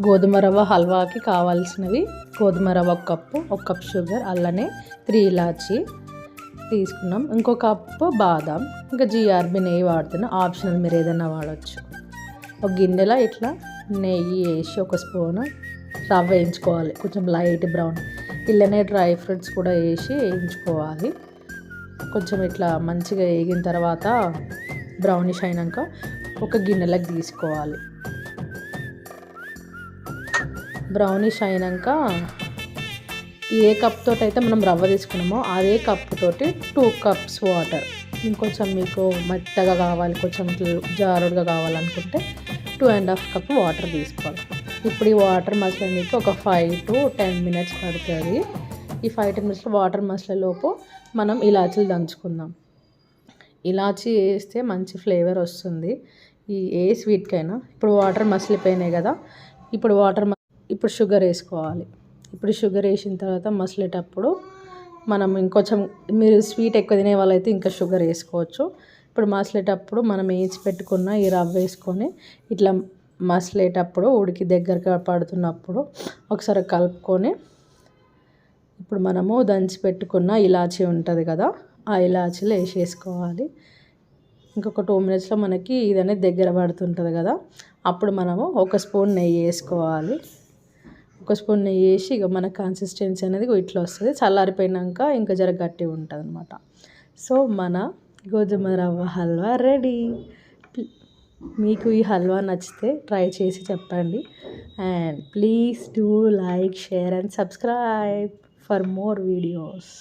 గోధుమ రవ్వ హల్వాకి కావాల్సినవి గోధుమ రవ్వ ఒక కప్ షుగర్, అలానే 3 ఇలాచి తీసుకున్నాం, ఇంకో కప్పు బాదం, ఇంకా GRB నెయ్యి వాడుతున్నాం, ఆప్షనల్ మీరు ఏదైనా వాడచ్చు. ఒక గిన్నెలో ఇట్లా నెయ్యి వేసి ఒక స్పూన్ రవ్వ వేయించుకోవాలి, కొంచెం లైట్ బ్రౌన్. ఇలానే డ్రై ఫ్రూట్స్ కూడా వేసి వేయించుకోవాలి. కొంచెం ఇట్లా మంచిగా వేగిన తర్వాత బ్రౌనిష్ అయినాక ఒక గిన్నెలకు తీసుకోవాలి. బ్రౌనిష్ అయినాక ఏ కప్ తోటి అయితే మనం రవ్వ తీసుకున్నామో అదే కప్ తోటి 2 కప్స్ వాటర్, ఇంకొంచెం మీకు మెత్తగా కావాలి, కొంచెం జారుడుగా కావాలనుకుంటే 2.5 కప్ వాటర్ తీసుకోవాలి. ఇప్పుడు ఈ వాటర్ మసలడానికి ఒక 5 to 10 minutes పడుతుంది. ఈ 5-10 minutes వాటర్ మసలేలోపు మనం ఇలాచీలు దంచుకుందాం. ఇలాచీ వేస్తే మంచి ఫ్లేవర్ వస్తుంది ఏ స్వీట్కైనా. ఇప్పుడు వాటర్ మసిలిపోయినాయి కదా, ఇప్పుడు షుగర్ వేసుకోవాలి. ఇప్పుడు షుగర్ వేసిన తర్వాత మసిలేటప్పుడు మనం ఇంకొంచెం, మీరు స్వీట్ ఎక్కువ తినే వాళ్ళైతే ఇంకా షుగర్ వేసుకోవచ్చు. ఇప్పుడు మసిలేటప్పుడు మనం వేసి పెట్టుకున్న ఈ రవ్వ వేసుకొని ఇట్లా మసిలేటప్పుడు ఉడికి దగ్గరగా పడుతున్నప్పుడు ఒకసారి కలుపుకొని, ఇప్పుడు మనము దంచి పెట్టుకున్న ఇలాచీ ఉంటుంది కదా, ఆ ఇలాచీలు వేసేసుకోవాలి. ఇంకొక 2 minutesలో మనకి ఇదనేది దగ్గర పడుతుంటుంది కదా, అప్పుడు మనము ఒక స్పూన్ నెయ్యి వేసుకోవాలి. ఒక స్పూన్ నెయ్యి వేసి ఇక మన కన్సిస్టెన్సీ అనేది ఇట్లా వస్తుంది. చల్లారిపోయినాక ఇంకా జర గట్టిగా ఉంటుంది అనమాట. సో మన గోధుమ రవ్వ హల్వా రెడీ. మీకు ఈ హల్వా నచ్చితే ట్రై చేసి చెప్పండి. And please do like, share and subscribe for more videos.